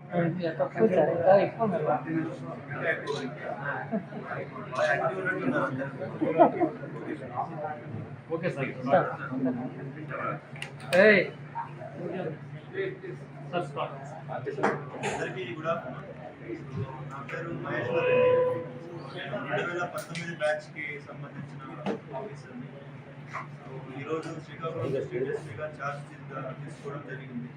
తక్కువ సార్ ఇంకా ఎక్కువ ఓకే సార్ అందరికీ గుడ్ ఆఫ్టర్నూన్. నా పేరు మహేశ్వర్ రెడ్డి. 2019 బ్యాచ్కి సంబంధించిన ఆఫీసర్ని. ఈరోజు శ్రీకాకుళం డిస్ట్రిక్ట్ ఎస్పీగా ఛార్జ్ తీసుకోవడం జరిగింది.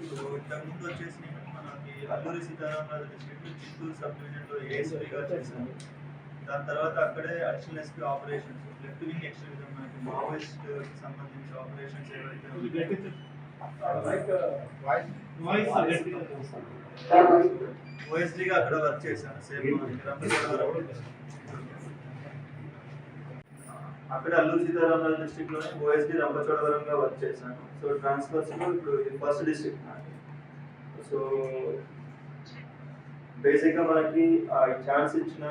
సో ఇంతకుముందు వచ్చేసి నేను మనకి అల్లూరి సీతారామరాజు డిస్ట్రిక్ట్ చిత్తూరు సబ్ డివిజన్లో ఏఎస్పీగా చేశాను. దాని తర్వాత అక్కడే additional SP operations left wing extremism మనకి మావోయిస్ట్ సంబంధించిన ఆపరేషన్స్ ఏవైతే ఓఎస్డీగా అక్కడ వర్క్ చేశాను. సేమ్ అక్కడ అల్లూరు సీతారామరాజు డిస్ట్రిక్ట్ లోనే ఓఎస్డీ రంపచోడవరంగా వర్క్ చేశాను. సో ట్రాన్స్ఫర్స్ లో ఇప్పుడు ఇది ఫస్ట్ డిస్ట్రిక్ట్ నాకు. సో బేసిక్ గా మనకి ఛాన్స్ ఇచ్చిన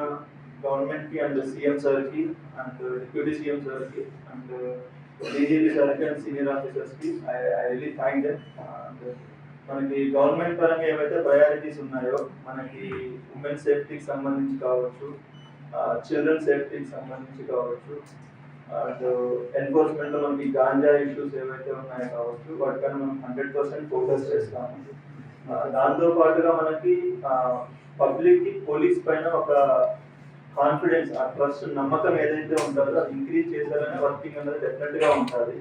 గవర్నమెంట్ కి అండ్ సీఎం సార్ కి అండ్ డిప్యూటీ సీఎం సార్ కి అండ్ డీజీపీ సార్ కి అండ్ సీనియర్ ఆఫీసర్స్ కి ఐ రియల్లీ థ్యాంక్ దెమ్. మనకి గవర్నమెంట్ పరంగా ఏవైతే ప్రయారిటీస్ ఉన్నాయో మనకి ఉమెన్ సేఫ్టీకి సంబంధించి కావచ్చు, చిల్డ్రన్ సేఫ్టీకి సంబంధించి కావచ్చు, అండ్ ఎన్ఫోర్స్మెంట్ లో మనకి గాంజా ఇష్యూస్ ఏవైతే ఉన్నాయో కావచ్చు, వాటిపైన మనం 100% ఫోకస్ చేస్తాము. దాంతో పాటుగా మనకి పబ్లిక్ కి పోలీస్ పైన ఒక కాన్ఫిడెన్స్, ఆ ట్రస్ట్, నమ్మకం ఏదైతే ఉంటుందో అది ఇంక్రీజ్ చేశారనే వర్కింగ్ అనేది డెఫినెట్ గా ఉంటుంది.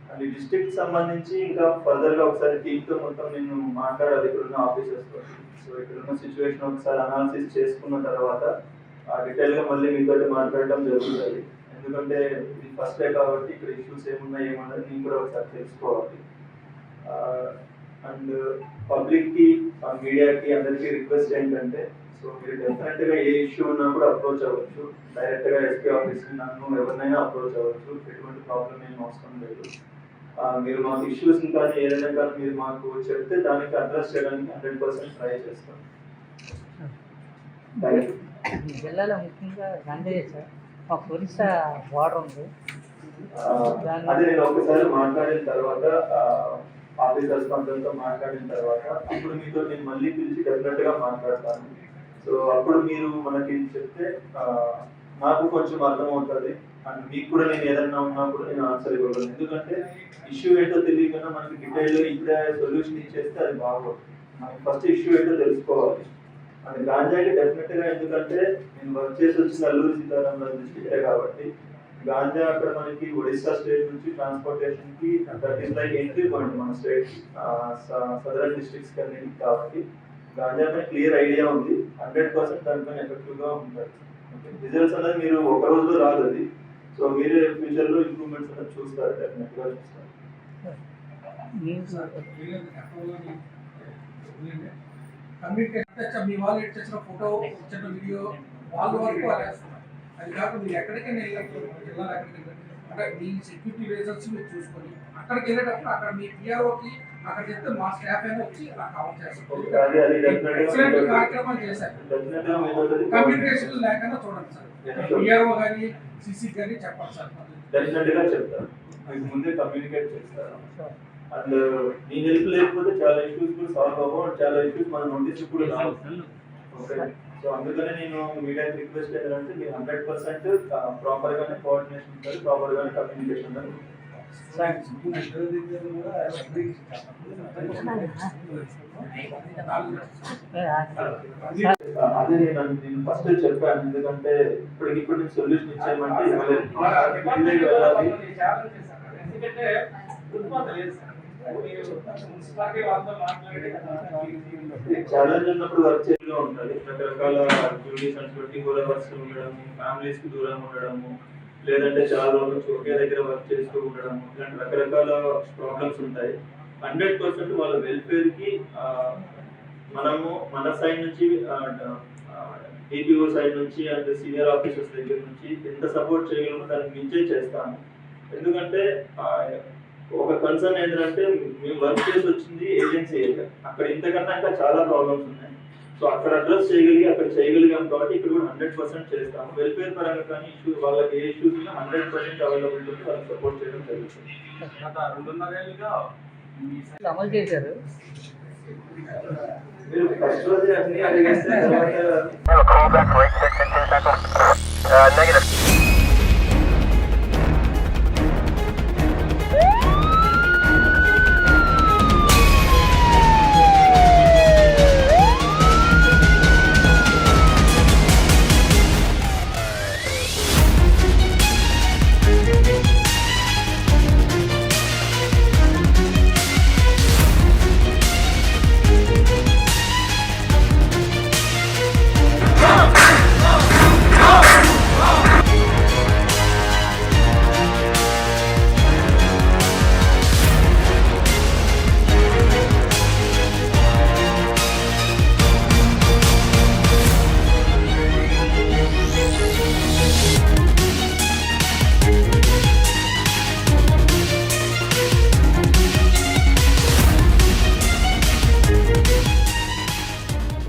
అండ్ ఈ డిస్ట్రిక్ట్ సంబంధించి ఇంకా ఫర్దర్ గా ఒకసారి టీంతో మొత్తం నేను మాట్లాడాలి ఇక్కడున్న ఆఫీసర్స్ తో. సో ఇక్కడున్న సిచ్యువేషన్ ఒకసారి అనాలిసిస్ చేసుకున్న తర్వాత డీటెయిల్ గా మళ్ళీ మీతో మాట్లాడడం జరుగుతుంది. ఎందుకంటే ఇది ఫస్ట్ డే కాబట్టి ఇక్కడ ఇష్యూస్ ఏమున్నాయి ఏమన్నది నేను కూడా ఒకసారి తెలుసుకోవాలి. అండ్ పబ్లిక్ కి, మీడియాకి అందరికీ రిక్వెస్ట్ ఏంటంటే, సో మీరు డెఫినెట్ గా ఏ ఇష్యూ ఉన్నా కూడా అప్రోచ్ అవ్వచ్చు. డైరెక్ట్ గా ఎస్పీ ఆఫీస్ కి నన్ను ఎవరినైనా అప్రోచ్ అవ్వచ్చు. ఎటువంటి ప్రాబ్లం ఏం అవసరం లేదు. మీరు మాకు ఇష్యూస్ కానీ ఏదైనా కానీ మీరు మాకు చెప్తే దానికి అడ్రస్ చేయడానికి 100% ట్రై చేస్తాం. జిల్లాలో ముఖ్యంగా గంజాయి సార్, మా ఒరిస్సా బార్డర్ ఉంది. అది నేను ఒకసారి మాట్లాడిన తర్వాత ఆఫీసర్స్ కొంచెంతో మాట్లాడిన తర్వాత అప్పుడు మీతో నేను మళ్ళీ పిలిచి డెఫినెట్ గా మాట్లాడతాను. సో అప్పుడు మీరు మనకి చెప్తే నాకు కొంచెం అర్థమవుతుంది. అండ్ మీకు కూడా నేను ఏదన్నా ఉన్నా కూడా నేను ఆన్సర్ ఇవ్వగలను. ఎందుకంటే ఇష్యూ ఏంటో తెలియకుండా మనకి డీటెయిల్ ఇప్పుడే సొల్యూషన్ ఇచ్చేస్తే అది బాగోదు. మనకి ఫస్ట్ ఇష్యూ ఏంటో తెలుసుకోవాలి. అండ్ గాంజాకి డెఫినెట్ గా, ఎందుకంటే నేను వర్క్ చేసి వచ్చిన అల్లూరి సీతారామరాజు డిస్ట్రిక్టే కాబట్టి గాంజా అక్కడ మనకి ఒడిస్సా స్టేట్ నుంచి ట్రాన్స్పోర్టేషన్ కి that is like entry point మన స్టేట్ సదరన్ డిస్ట్రిక్ట్స్ అన్నింటికి. కాబట్టి గాంజా పైన క్లియర్ ఐడియా ఉంది. 100% దానిపైన ఎఫెక్టివ్ గా ఉంటుంది. రిజల్ట్స్ అనేది మీరు ఒక రోజులో రాదు అది. సో మీరే ఫ్యూచర్ లో ఇంప్రూవ్మెంట్స్ అనేది చూస్తారు, డెఫినెట్ గా చూస్తారు. కమ్యూనికేషన్ మీ వాళ్ళు ఇచ్చిన ఫోటో, చిన్న వీడియో వాళ్ళ వరకు వాళ్ళేస్తున్నారు. అది కాకుండా మీరు ఎక్కడికైనా వెళ్ళినప్పుడు జిల్లాలో ఎక్కడికి అంటే మీ సెక్యూరిటీ రీజన్స్ మీరు చూసుకొని అక్కడికి వెళ్ళేటప్పుడు అక్కడ మీ పిఆర్ఓకి అక్కడ చెప్తే మా స్టాఫ్ అయినా వచ్చి అలా కవర్ చేస్తారు. కార్యక్రమాలు చేశారు. కమ్యూనికేషన్ లేకుండా చూడండి సార్. పిఆర్ఓ కానీ సిసి కానీ చెప్పాలి సార్. డెఫినెట్ గా చెప్తాను, మీకు ముందే కమ్యూనికేట్ చేస్తాను. అండ్ మీ హెల్ప్ లేకపోతే చాలా ఇష్యూస్ కూడా సాల్వ్ అవ్వవు. చాలా ఇష్యూస్ మన నోటీస్ కూడా రావు. ఓకే, సో అందుకనే నేను మీడియాకి రిక్వెస్ట్ ఏంటంటే మీరు 100% ప్రాపర్ గానే కోఆర్డినేషన్ ఉంటుంది, ప్రాపర్ గానే కమ్యూనికేషన్ ఉంటుంది. అదే నేను ఫస్ట్ చెప్పాను. ఎందుకంటే ఇప్పుడు నేను సొల్యూషన్ ఇచ్చేయమంటే ఛాలెంజ్ ఉన్నప్పుడు వర్క్ చేయగా ఉంటుంది. రకరకాల డ్యూటీస్ అంటే 24 hours ఉండడము, ఫ్యామిలీస్ కి దూరం ఉండడము, లేదంటే చాలా రోజులు ఒకే దగ్గర వర్క్ చేస్తూ ఉండడము, ఇలాంటి రకరకాల ప్రాబ్లమ్స్ ఉంటాయి. 100% వాళ్ళ వెల్ఫేర్ కి మనము మన సైడ్ నుంచి, డిపిఓ సైడ్ నుంచి అండ్ సీనియర్ ఆఫీసర్స్ దగ్గర నుంచి ఎంత సపోర్ట్ చేయగలమో దానికి మించే చేస్తాము. ఎందుకంటే ఒక కన్సర్న్ ఏంటంటే మేము వర్క్ చేసి వచ్చింది ఏజెన్సీ ఏరియా, అక్కడ ఇంతకన్నా ఇంకా చాలా ప్రాబ్లమ్స్ ఉన్నాయి. సో అక్కడ అడ్రస్ అక్కడ చేయగలిగాం కాబట్టి ఇక్కడ కూడా 100% చేస్తాము. వెల్ఫేర్ పరంగా కానీ ఇష్యూ, వాళ్ళకి ఏ ఇష్యూస్ ఉన్నా 100% అవైలబిలిటీ ఉంది, వాళ్ళకి సపోర్ట్ చేయడం జరుగుతుంది. అమలు చేశారు. మీరు ఫస్ట్ రోజు అన్ని అడిగేస్తే తర్వాత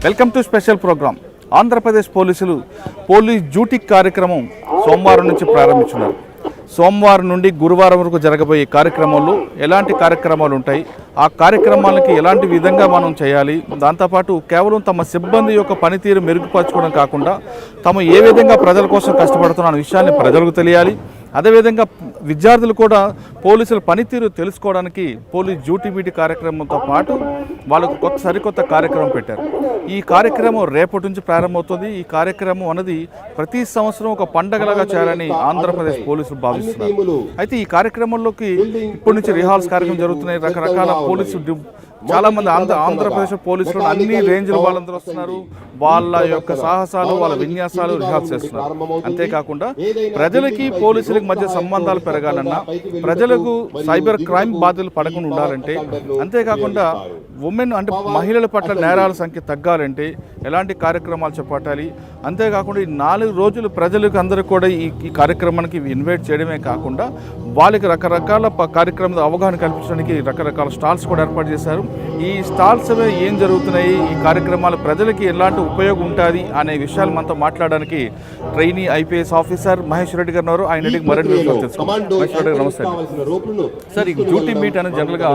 welcome to special program. Andhra Pradesh పోలీసులు పోలీస్ డ్యూటీ కార్యక్రమం సోమవారం నుంచి ప్రారంభించున్నారు. సోమవారం నుండి గురువారం వరకు జరగబోయే కార్యక్రమాల్లో ఎలాంటి కార్యక్రమాలు ఉంటాయి, ఆ కార్యక్రమాలకి ఎలాంటి విధంగా మనం చేయాలి, దాంతోపాటు కేవలం తమ సిబ్బంది యొక్క పనితీరు మెరుగుపరచుకోవడం కాకుండా తాము ఏ విధంగా ప్రజల కోసం కష్టపడుతున్న విషయాన్ని ప్రజలకు తెలియాలి. అదేవిధంగా విద్యార్థులు కూడా పోలీసుల పనితీరు తెలుసుకోవడానికి పోలీస్ డ్యూటీ బీటీ కార్యక్రమంతో పాటు వాళ్ళకు సరికొత్త కార్యక్రమం పెట్టారు. ఈ కార్యక్రమం రేపటి నుంచి ప్రారంభమవుతుంది. ఈ కార్యక్రమం అనేది ప్రతి సంవత్సరం ఒక పండగలాగా చేయాలని ఆంధ్రప్రదేశ్ పోలీసులు భావిస్తున్నారు. అయితే ఈ కార్యక్రమంలోకి ఇప్పటి నుంచి రిహార్సల్ కార్యక్రమం జరుగుతున్నాయి. రకరకాల పోలీసు చాలా మంది ఆంధ్రప్రదేశ్ పోలీసులు అన్ని రేంజ్ల వాళ్ళందరూ వస్తున్నారు. వాళ్ళ యొక్క సాహసాలు, వాళ్ళ విన్యాసాలు రిహార్సల్ చేస్తున్నారు. అంతేకాకుండా ప్రజలకి పోలీసులకి మధ్య సంబంధాలు పెరగాలన్నా, ప్రజలకు సైబర్ క్రైమ్ బాధలు పడకుండా ఉండాలంటే, అంతేకాకుండా ఉమెన్ అంటే మహిళల పట్ల నేరాల సంఖ్య తగ్గాలంటే ఎలాంటి కార్యక్రమాలు చేపట్టాలి, అంతేకాకుండా ఈ 4 రోజులు ప్రజలకు అందరూ కూడా ఈ కార్యక్రమానికి ఇన్వైట్ చేయడమే కాకుండా వాళ్ళకి రకరకాల కార్యక్రమాల అవగాహన కల్పించడానికి రకరకాల స్టాల్స్ కూడా ఏర్పాటు చేశారు. ఈ స్టాల్స్ ఏం జరుగుతున్నాయి, ఈ కార్యక్రమాలు ప్రజలకి ఎలాంటి ఉపయోగం ఉంటుంది అనే విషయాలు మనతో మాట్లాడడానికి trainee IPS officer Mahesh Reddy గారు ఉన్నారు. ఆయన అడిగి మరిన్ని విషయాలు తెలుసుకున్నాం. మహేష్ రెడ్డి గారు నమస్తే. సార్, ఈ డ్యూటీ బీట్ అనేది జనరల్గా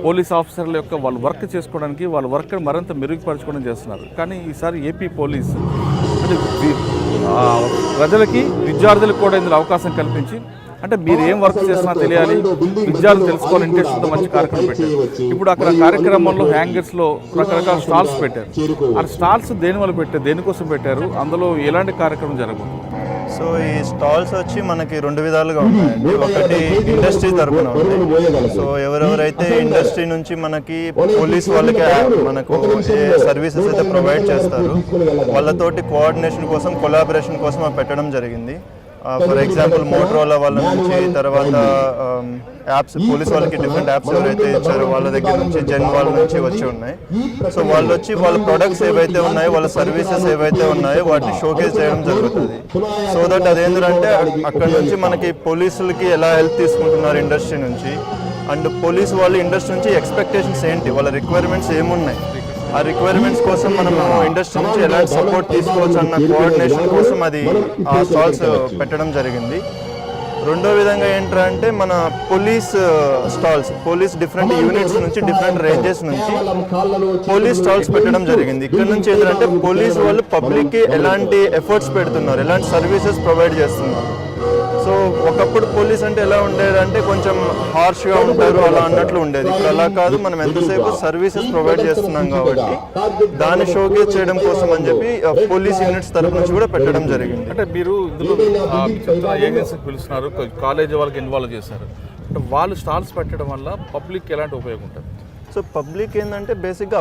పోలీస్ ఆఫీసర్ల యొక్క వాళ్ళు వర్క్ చేసుకోవడానికి, వాళ్ళ వర్క్ మరింత మెరుగుపరచుకోవడం చేస్తున్నారు. కానీ ఈసారి ఏపీ పోలీస్ అంటే ప్రజలకి విద్యార్థులకు కూడా ఇందులో అవకాశం కల్పించి, అంటే మీరు ఏం వర్క్ చేస్తున్నా తెలియాలి, విద్యార్థులు తెలుసుకోవాలి, ఇంట్రెస్ట్ మంచి కార్యక్రమం పెట్టారు. ఇప్పుడు అక్కడ కార్యక్రమంలో హ్యాంగర్స్లో రకరకాల స్టాల్స్ పెట్టారు. ఆ స్టాల్స్ దేనికోసం పెట్టారు, అందులో ఎలాంటి కార్యక్రమం జరగబోతుంది? సో ఈ స్టాల్స్ వచ్చి మనకి 2 విధాలుగా ఉంటాయండి. ఒకటి ఇండస్ట్రీ తరఫున ఉంది. సో ఎవరెవరైతే ఇండస్ట్రీ నుంచి మనకి పోలీస్ వాళ్ళకి మనకు ఏ సర్వీసెస్ అయితే ప్రొవైడ్ చేస్తారో వాళ్ళతోటి కోఆర్డినేషన్ కోసం, కొలాబరేషన్ కోసం అవి పెట్టడం జరిగింది. ఫర్ ఎగ్జాంపుల్ మోటరోలా వాళ్ళ నుంచి, తర్వాత యాప్స్ పోలీస్ వాళ్ళకి డిఫరెంట్ యాప్స్ ఎవరైతే ఇచ్చారో వాళ్ళ దగ్గర నుంచి, జెన్ వాళ్ళ నుంచి వచ్చి ఉన్నాయి. సో వాళ్ళు వచ్చి వాళ్ళ ప్రొడక్ట్స్ ఏవైతే ఉన్నాయో, వాళ్ళ సర్వీసెస్ ఏవైతే ఉన్నాయో వాటిని షోకేస్ చేయడం జరుగుతుంది. సో దట్ అదేంటంటే అక్కడ నుంచి మనకి పోలీసులకి ఎలా హెల్ప్ తీసుకుంటున్నారు ఇండస్ట్రీ నుంచి, అండ్ పోలీస్ వాళ్ళు ఇండస్ట్రీ నుంచి ఎక్స్పెక్టేషన్స్ ఏంటి, వాళ్ళ రిక్వైర్మెంట్స్ ఏమున్నాయి, ఆ రిక్వైర్మెంట్స్ కోసం మనం ఇండస్ట్రీ నుంచి ఎలాంటి సపోర్ట్ తీసుకోవచ్చు అన్న కోఆర్డినేషన్ కోసం అది ఆ స్టాల్స్ పెట్టడం జరిగింది. రెండో విధంగా ఏంటంటే మన police stalls, police different units నుంచి, డిఫరెంట్ రేంజెస్ నుంచి పోలీస్ స్టాల్స్ పెట్టడం జరిగింది. ఇక్కడ నుంచి ఏంటంటే పోలీస్ వాళ్ళు పబ్లిక్కి ఎలాంటి ఎఫర్ట్స్ పెడుతున్నారు, ఎలాంటి సర్వీసెస్ ప్రొవైడ్ చేస్తున్నారు. సో ఒకప్పుడు పోలీస్ అంటే ఎలా ఉండేదంటే కొంచెం హార్ష్గా ఉంటారు అలా అన్నట్లు ఉండేది. ఇప్పుడు అలా కాదు, మనం ఎంతసేపు సర్వీసెస్ ప్రొవైడ్ చేస్తున్నాం కాబట్టి దాన్ని షోకేస్ చేయడం కోసం అని చెప్పి పోలీస్ యూనిట్స్ తరఫు నుంచి కూడా పెట్టడం జరిగింది. అంటే మీరు ఇందులో ఏజెన్సీకి పిలుస్తున్నారు, కాలేజీ వాళ్ళకి ఇన్వాల్వ్ చేశారు, అంటే వాళ్ళు స్టాల్స్ పెట్టడం వల్ల పబ్లిక్ ఎలాంటి ఉపయోగం ఉంటుంది? సో పబ్లిక్ ఏంటంటే బేసిక్గా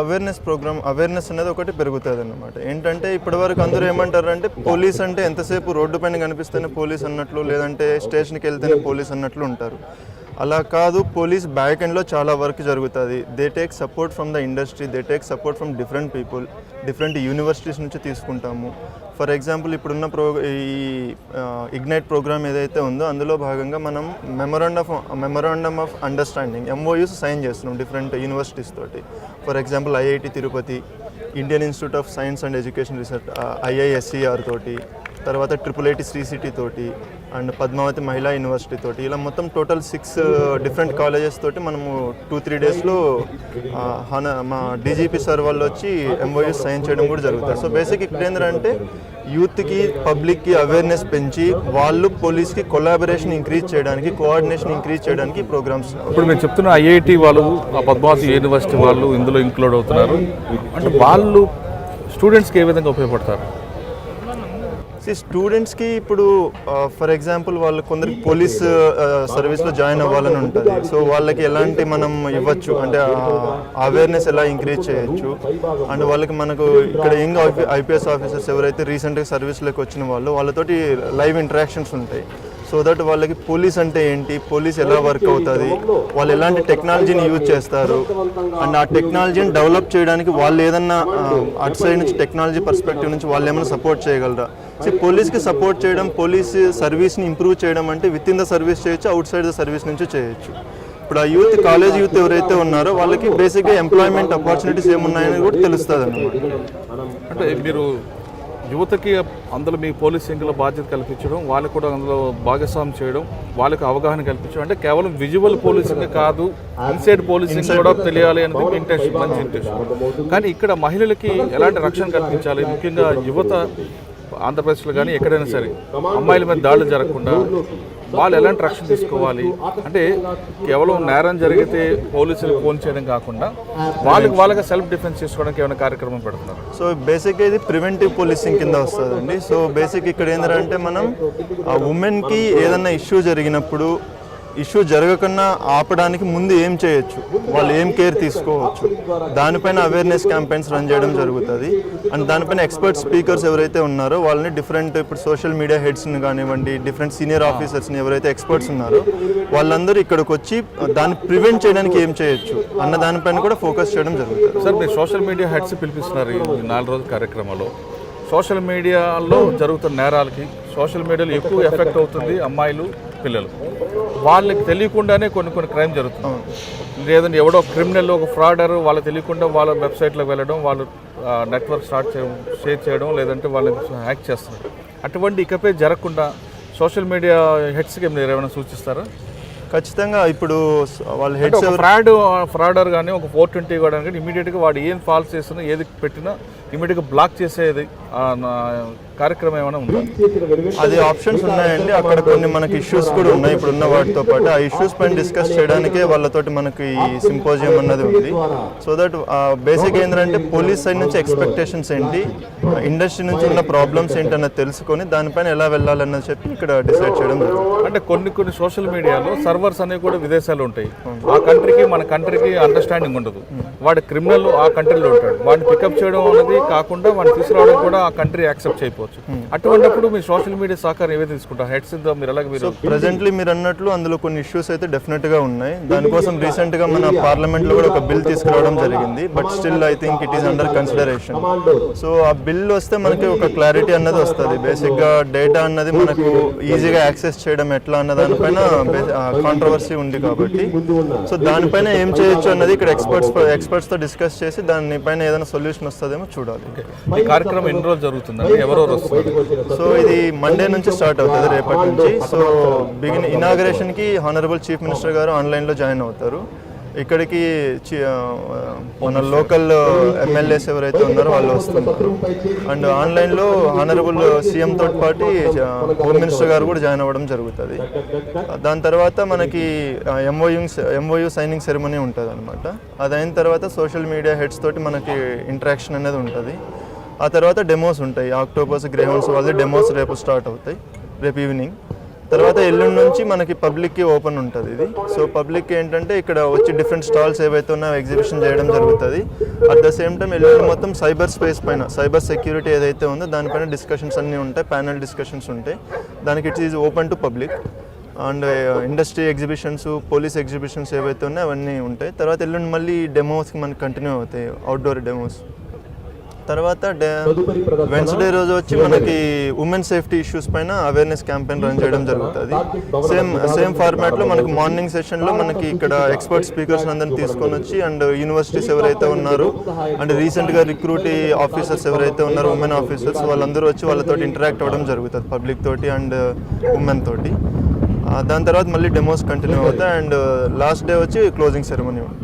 అవేర్నెస్ అనేది ఒకటి పెరుగుతుంది అన్నమాట. ఏంటంటే ఇప్పటివరకు అందరూ ఏమంటారంటే పోలీస్ అంటే ఎంతసేపు రోడ్డు పైన కనిపిస్తేనే పోలీస్ అన్నట్లు, లేదంటే స్టేషన్కి వెళ్తేనే పోలీస్ అన్నట్లు ఉంటారు. అలా కాదు, పోలీస్ బ్యాక్ ఎండ్లో చాలా వర్క్ జరుగుతుంది. They take support from the industry, they take support from different people, different universities నుంచి తీసుకుంటాము. ఫర్ ఎగ్జాంపుల్ ఇప్పుడున్న ఈ ఇగ్నైట్ ప్రోగ్రామ్ ఏదైతే ఉందో అందులో భాగంగా మనం memorandum of understanding MOUs sign చేస్తున్నాం డిఫరెంట్ యూనివర్సిటీస్ తోటి. For example IIT Tirupati, Indian institute of science and education research IISER తోటి, తర్వాత IIIT శ్రీ సిటీ తోటి అండ్ పద్మావతి మహిళా యూనివర్సిటీ తోటి ఇలా మొత్తం టోటల్ 6 డిఫరెంట్ కాలేజెస్ తోటి మనము 2-3 డేస్లో మా DGP సార్ వాళ్ళు వచ్చి MOUs సైన్ చేయడం కూడా జరుగుతుంది. సో బేసిక్ ఇక్కడ ఏంటంటే యూత్కి పబ్లిక్కి అవేర్నెస్ పెంచి వాళ్ళు పోలీస్కి కొలాబరేషన్ ఇంక్రీజ్ చేయడానికి, కోఆర్డినేషన్ ఇంక్రీజ్ చేయడానికి ప్రోగ్రామ్స్. ఇప్పుడు మీరు చెప్తున్న IIT వాళ్ళు, ఆ పద్మావతి యూనివర్సిటీ వాళ్ళు ఇందులో ఇంక్లూడ్ అవుతున్నారు అంటే వాళ్ళు స్టూడెంట్స్కి ఏ విధంగా ఉపయోగపడతారు? స్టూడెంట్స్కి ఇప్పుడు ఫర్ ఎగ్జాంపుల్ వాళ్ళు కొందరికి పోలీస్ సర్వీస్లో జాయిన్ అవ్వాలని ఉంటుంది. సో వాళ్ళకి ఎలాంటి మనం ఇవ్వచ్చు అంటే అవేర్నెస్ ఎలా ఇంక్రీజ్ చేయొచ్చు అండ్ వాళ్ళకి మనకు ఇక్కడ యంగ్ IPS ఆఫీసర్స్ ఎవరైతే రీసెంట్గా సర్వీస్లోకి వచ్చిన వాళ్ళతోటి లైవ్ ఇంటరాక్షన్స్ ఉంటాయి. సో దట్ వాళ్ళకి పోలీస్ అంటే ఏంటి, పోలీస్ ఎలా వర్క్ అవుతుంది, వాళ్ళు ఎలాంటి టెక్నాలజీని యూజ్ చేస్తారు అండ్ ఆ టెక్నాలజీని డెవలప్ చేయడానికి వాళ్ళు ఏదన్నా అటు సైడ్ నుంచి టెక్నాలజీ పర్స్పెక్టివ్ నుంచి వాళ్ళు ఏమైనా సపోర్ట్ చేయగలరా. సో పోలీస్కి సపోర్ట్ చేయడం, పోలీస్ సర్వీస్ని ఇంప్రూవ్ చేయడం అంటే విత్ ఇన్ ద సర్వీస్ చేయొచ్చు, అవుట్ సైడ్ ద సర్వీస్ నుంచి చేయొచ్చు. ఇప్పుడు ఆ యూత్, కాలేజ్ యూత్ ఎవరైతే ఉన్నారో వాళ్ళకి బేసిక్గా ఎంప్లాయ్మెంట్ ఆపర్చునిటీస్ ఏమున్నాయని కూడా తెలుస్తుంది అన్నమాట. అంటే మీరు యువతకి అందులో మీ పోలీసింగ్లో బాధ్యత కల్పించడం, వాళ్ళకు కూడా అందులో భాగస్వామ్యం చేయడం, వాళ్ళకి అవగాహన కల్పించడం, అంటే కేవలం విజువల్ పోలీసింగ్ కాదు, ఇన్సైడ్ పోలీసింగ్ కూడా తెలియాలి అనేది మీ ఇంటెన్షన్, మంచి ఇంటెన్షన్. కానీ ఇక్కడ మహిళలకి ఎలాంటి రక్షణ కల్పించాలి, ముఖ్యంగా యువత ఆంధ్రప్రదేశ్లో కానీ ఎక్కడైనా సరే అమ్మాయిల మీద దాడులు జరగకుండా వాళ్ళు ఎలాంటి రక్షణ తీసుకోవాలి, అంటే కేవలం నేరం జరిగితే పోలీసులకు ఫోన్ చేయడం కాకుండా వాళ్ళకి సెల్ఫ్ డిఫెన్స్ చేసుకోవడానికి ఏమైనా కార్యక్రమం పెడుతున్నారు? సో బేసిక్గా ఇది ప్రివెంటివ్ పోలీసింగ్ కింద వస్తుందండి. సో బేసిక్ ఇక్కడ ఏంటంటే మనం ఆ ఉమెన్కి ఏదన్నా ఇష్యూ జరిగినప్పుడు ఇష్యూ జరగకుండా ఆపడానికి ముందు ఏం చేయొచ్చు, వాళ్ళు ఏం కేర్ తీసుకోవచ్చు, దానిపైన అవేర్నెస్ క్యాంపెయిన్స్ రన్ చేయడం జరుగుతుంది. అండ్ దానిపైన ఎక్స్పర్ట్ స్పీకర్స్ ఎవరైతే ఉన్నారో వాళ్ళని డిఫరెంట్ ఇప్పుడు సోషల్ మీడియా హెడ్స్ని కానివ్వండి, డిఫరెంట్ సీనియర్ ఆఫీసర్స్ని ఎవరైతే ఎక్స్పర్ట్స్ ఉన్నారో వాళ్ళందరూ ఇక్కడికి వచ్చి దాన్ని ప్రివెంట్ చేయడానికి ఏం చేయొచ్చు అన్న దానిపైన కూడా ఫోకస్ చేయడం జరుగుతుంది. సార్, మీరు సోషల్ మీడియా హెడ్స్ పిలిపిస్తున్నారు ఈ 4 రోజుల కార్యక్రమంలో. సోషల్ మీడియాలో జరుగుతున్న నేరాలకి సోషల్ మీడియాలో ఎక్కువ ఎఫెక్ట్ అవుతుంది అమ్మాయిలు, పిల్లలు. వాళ్ళకి తెలియకుండానే కొన్ని క్రైమ్ జరుగుతుంది. లేదంటే ఎవడో క్రిమినల్, ఒక ఫ్రాడర్ వాళ్ళకి తెలియకుండా వాళ్ళ వెబ్సైట్లోకి వెళ్ళడం, వాళ్ళు నెట్వర్క్ షేర్ చేయడం, లేదంటే వాళ్ళని హ్యాక్ చేస్తున్నారు. అటువంటి ఇకపై జరగకుండా సోషల్ మీడియా హెడ్స్కి మీరు ఏమైనా సూచిస్తారా? ఖచ్చితంగా ఇప్పుడు వాళ్ళ హెడ్స్ ఫ్రాడర్ కానీ ఒక 420 కూడా కానీ ఇమీడియట్గా వాడు ఏం ఫాల్స్ చేస్తున్నా ఏది పెట్టినా ఇమీడియట్గా బ్లాక్ చేసేది కార్యక్రమం ఏమైనా ఉందా? అది ఆప్షన్స్ ఉన్నాయండి. అక్కడ కొన్ని మనకి ఇష్యూస్ కూడా ఉన్నాయి ఇప్పుడున్న వాటితో పాటు. ఆ ఇష్యూస్ పైన డిస్కస్ చేయడానికే వాళ్ళతోటి మనకి ఈ సింపోజియం అన్నది ఉంది. సో దట్ బేసిక్ ఏంటంటే పోలీస్ సైడ్ నుంచి ఎక్స్పెక్టేషన్స్ ఏంటి, ఇండస్ట్రీ నుంచి ఉన్న ప్రాబ్లమ్స్ ఏంటి అన్నది తెలుసుకొని దానిపైన ఎలా వెళ్ళాలన్నది చెప్పి ఇక్కడ డిసైడ్ చేయడం జరుగుతుంది. అంటే కొన్ని సోషల్ మీడియాలో సర్వర్స్ అనేవి కూడా విదేశాలు ఉంటాయి. ఆ కంట్రీకి మన కంట్రీకి అండర్స్టాండింగ్ ఉండదు. వాడు క్రిమినల్ ఆ కంట్రీలో ఉంటాడు, వాడిని పికప్ చేయడం అనేది కాకుండా వాడిని తీసుకురావడం కూడా ఆ కంట్రీ యాక్సెప్ట్ చేయకపోవచ్చు. అటువంటిప్పుడు మీ సోషల్ మీడియా సహకారం ఏవైతే తీసుకుంటారు హెడ్స్ మీరు ఎలాగ? మీరు ప్రెజెంట్లీ మీరు అన్నట్లు అందులో కొన్ని ఇష్యూస్ అయితే డెఫినెట్గా ఉన్నాయి. దానికోసం రీసెంట్గా మన పార్లమెంట్లో కూడా ఒక బిల్ తీసుకురావడం జరిగింది. But still I think it is under consideration. So ఆ బిల్ వస్తే మనకి ఒక క్లారిటీ అన్నది వస్తుంది. బేసిక్గా డేటా అన్నది మనకు ఈజీగా యాక్సెస్ చేయడం ఎట్లా అన్న దానిపైన కాంట్రవర్సీ ఉంది కాబట్టి సో దానిపైన ఏం చేయొచ్చు అన్నది ఇక్కడ ఎక్స్పర్ట్స్తో డిస్కస్ చేసి దానిపైన ఏదైనా సొల్యూషన్ వస్తుందేమో చూడాలి. ఈ కార్యక్రమం ఎన్ని రోజులు జరుగుతుందండి? ఎవరెవరు వస్తారు? సో ఇది మండే నుంచి స్టార్ట్ అవుతుంది, రేపటి నుంచి. సో ఇనాగరేషన్కి హానరబుల్ చీఫ్ మినిస్టర్ గారు ఆన్లైన్లో జాయిన్ అవుతారు. ఇక్కడికి మన లోకల్ ఎమ్మెల్యేస్ ఎవరైతే ఉన్నారో వాళ్ళు వస్తున్నారు. అండ్ ఆన్లైన్లో హానరబుల్ సీఎం తోటి పాటు హోమ్ మినిస్టర్ గారు కూడా జాయిన్ అవ్వడం జరుగుతుంది. దాని తర్వాత మనకి ఎంఓయూ సైనింగ్ సెరమనీ ఉంటుంది అనమాట. అది అయిన తర్వాత సోషల్ మీడియా హెడ్స్ తోటి మనకి ఇంటరాక్షన్ అనేది ఉంటుంది. ఆ తర్వాత డెమోస్ ఉంటాయి. ఆక్టోపస్ గ్రేహౌండ్స్ వాళ్ళది డెమోస్ రేపు స్టార్ట్ అవుతాయి, రేపు ఈవినింగ్. తర్వాత ఎల్లుండి నుంచి మనకి పబ్లిక్కి ఓపెన్ ఉంటుంది ఇది. సో పబ్లిక్ ఏంటంటే ఇక్కడ వచ్చి డిఫరెంట్ స్టాల్స్ ఏవైతే ఉన్నాయో ఎగ్జిబిషన్ చేయడం జరుగుతుంది. అట్ ద సేమ్ టైం ఎల్లుండి మొత్తం సైబర్ స్పేస్ పైన, సైబర్ సెక్యూరిటీ ఏదైతే ఉందో దానిపైన డిస్కషన్స్ అన్నీ ఉంటాయి, ప్యానల్ డిస్కషన్స్ ఉంటాయి. దానికి it's is open to public. And industry exhibitions, police exhibitions ఏవైతే ఉన్నాయో అవన్నీ ఉంటాయి. తర్వాత ఎల్లుండి మళ్ళీ డెమోస్కి మనకి కంటిన్యూ అవుతాయి, అవుట్డోర్ డెమోస్. తర్వాత వెన్స్డే రోజు వచ్చి మనకి ఉమెన్ సేఫ్టీ ఇష్యూస్ పైన అవేర్నెస్ క్యాంపెయిన్ రన్ చేయడం జరుగుతుంది. సేమ్ ఫార్మాట్లో మనకి మార్నింగ్ సెషన్లో మనకి ఇక్కడ ఎక్స్పర్ట్ స్పీకర్స్ అందరిని తీసుకొని వచ్చి అండ్ యూనివర్సిటీస్ ఎవరైతే ఉన్నారో అండ్ రీసెంట్గా రిక్రూట్ ఆఫీసర్స్ ఎవరైతే ఉన్నారో ఉమెన్ ఆఫీసర్స్ వాళ్ళందరూ వచ్చి వాళ్ళతో ఇంటరాక్ట్ అవ్వడం జరుగుతుంది పబ్లిక్ తోటి అండ్ ఉమెన్ తోటి. దాని తర్వాత మళ్ళీ డెమోస్ కంటిన్యూ అవుతాయి అండ్ లాస్ట్ డే వచ్చి క్లోజింగ్ సెరమనీ ఉంటుంది.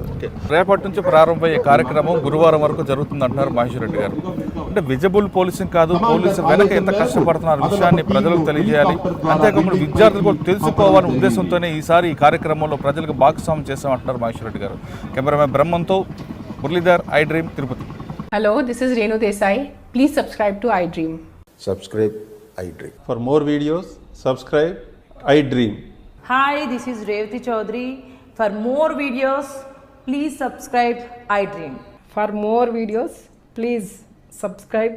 రేపటి నుంచి ప్రారంభమయ్యే కార్యక్రమం గురువారం వరకు జరుగుతుంది అంటున్నారు మహేశ్వర్ రెడ్డి గారు. అంటే విజిబుల్ పోలీసింగ్ కాదు, పోలీసు వెనక ఎంత కష్టపడుతున్నారు విషయాన్ని ప్రజలకు తెలియజేయాలి, అంతేకాకుండా విద్యార్థులు కూడా తెలుసుకోవాలనే ఉద్దేశంతోనే ఈసారి ఈ కార్యక్రమంలో ప్రజలకు భాగస్వామ్యం చేస్తామంటున్నారు మహేశ్వర్ రెడ్డి గారు. కెమెరామెన్ బ్రహ్మంతో Muralidhar, iDream, Tirupati. Hello, this is Renu Desai. Please subscribe to iDream. Subscribe iDream. For more videos, subscribe iDream. Hi, this is Revati Chaudhary. For more videos, please subscribe iDream. For more videos, please subscribe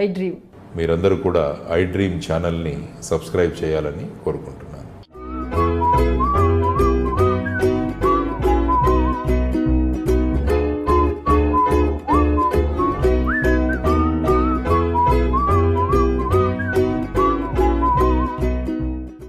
iDream. మీరందరూ కూడా iDream ఛానల్ని subscribe చేయాలని కోరుకుంటున్నాను.